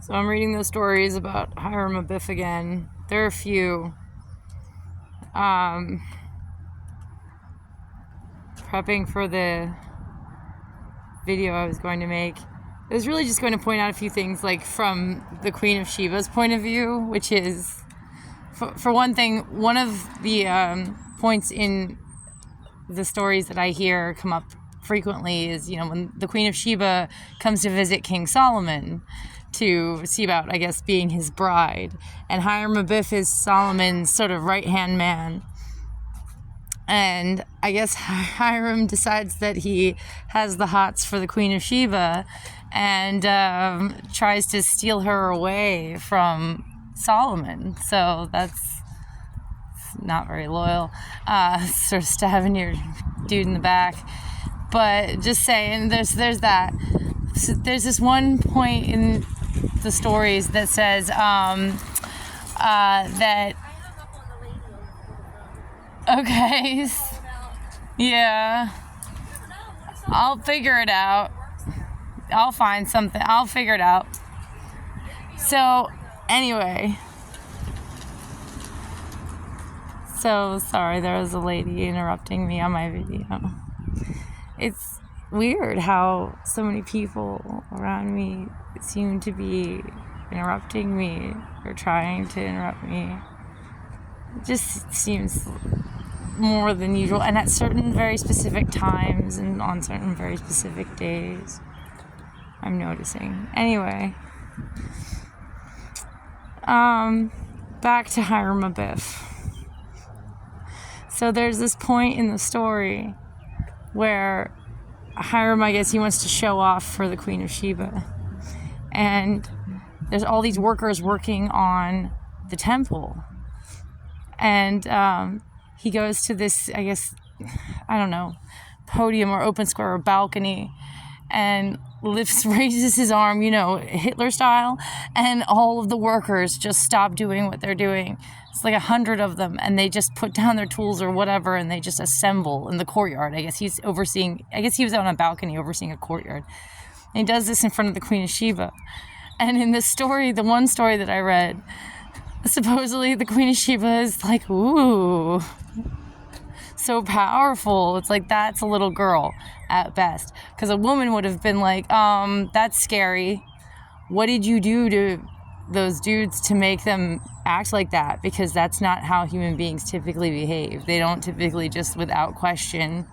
So I'm reading those stories about Hiram Abiff again. There are a few. Prepping for the video I was going to make. I was really just going to point out a few things, like from the Queen of Sheba's point of view, which is, for one thing, one of the points in the stories that I hear come up frequently is, when the Queen of Sheba comes to visit King Solomon to see about, I guess, being his bride. And Hiram Abiff is Solomon's sort of right-hand man. And I guess Hiram decides that he has the hots for the Queen of Sheba and tries to steal her away from Solomon. So that's not very loyal. Sort of stabbing your dude in the back. But just saying, there's that. So there's this one point in the stories that says that... Okay. Yeah. I'll figure it out. I'll find something. I'll figure it out. So, anyway. So, sorry, there was a lady interrupting me on my video. It's weird how so many people around me seem to be interrupting me or trying to interrupt me. It just seems more than usual, and at certain very specific times and on certain very specific days, I'm noticing. Anyway, back to Hiram Abiff. So there's this point in the story where Hiram, I guess he wants to show off for the Queen of Sheba, and there's all these workers working on the temple. And he goes to this, I guess, I don't know, podium or open square or balcony, and raises his arm, Hitler style, and all of the workers just stop doing what they're doing. It's like 100 of them, and they just put down their tools or whatever, and they just assemble in the courtyard. I guess he was on a balcony overseeing a courtyard. And he does this in front of the Queen of Sheba. And in this story, the one story that I read, supposedly the Queen of Sheba is like, ooh, so powerful. It's like, that's a little girl at best. Because a woman would have been like, that's scary. What did you do to those dudes to make them act like that? Because that's not how human beings typically behave. They don't typically just, without question,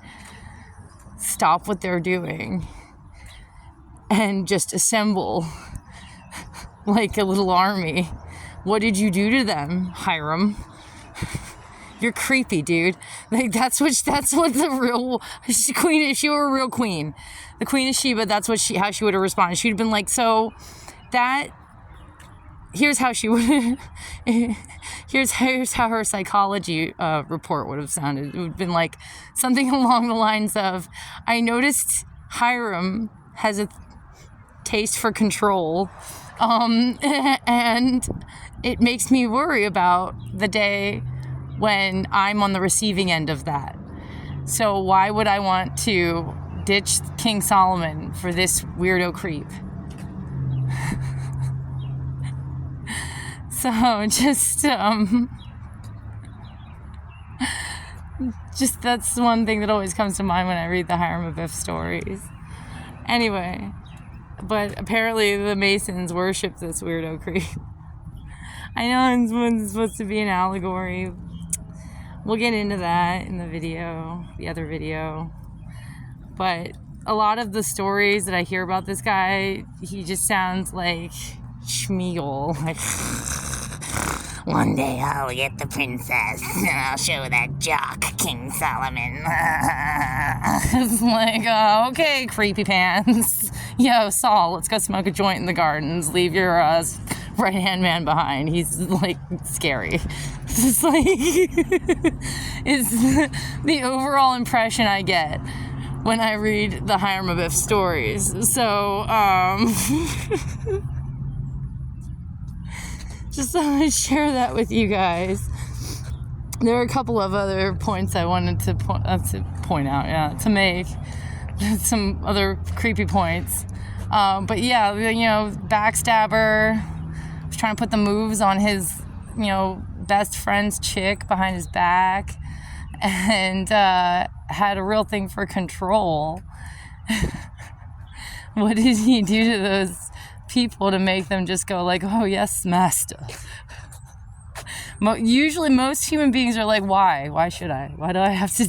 stop what they're doing and just assemble like a little army. What did you do to them, Hiram? You're creepy, dude. Like, that's what the real queen, if she were a real queen, the Queen of Sheba, that's how she would have responded. She'd have been like, so that, here's how she would, here's how her psychology report would have sounded. It would have been like something along the lines of, I noticed Hiram has a taste for control, and it makes me worry about the day when I'm on the receiving end of that. So why would I want to ditch King Solomon for this weirdo creep? So just that's one thing that always comes to mind when I read the Hiram Abiff stories. Anyway, but apparently the Masons worship this weirdo creep. I know it's supposed to be an allegory. We'll get into that in the other video. But a lot of the stories that I hear about this guy, he just sounds like Schmeagol. Like, one day I'll get the princess and I'll show that jock King Solomon. It's like, oh, okay, creepy pants. Yo, Saul, let's go smoke a joint in the gardens. Leave your right-hand man behind. He's, like, scary. It's like, it's the overall impression I get when I read the Hiram Abiff stories. So, just thought I'd share that with you guys. There are a couple of other points I wanted to point out, to make. Some other creepy points. But yeah, backstabber, was trying to put the moves on his, best friend's chick behind his back, and had a real thing for control. What did he do to those people to make them just go like, oh yes, master? Usually most human beings are like, why should I, why do I have to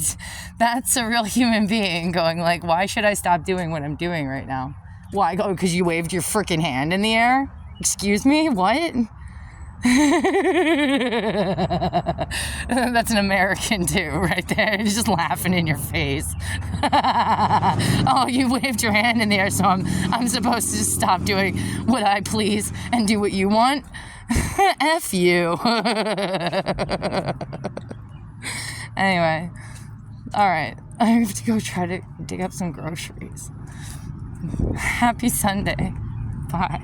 that's a real human being going like, why should I stop doing what I'm doing right now? Why? Go because you waved your freaking hand in the air? Excuse me, what? That's an American too, right there. He's just laughing in your face. Oh, you waved your hand in the air, so I'm supposed to just stop doing what I please and do what you want? F you. Anyway, all right. I have to go try to dig up some groceries. Happy Sunday. Bye.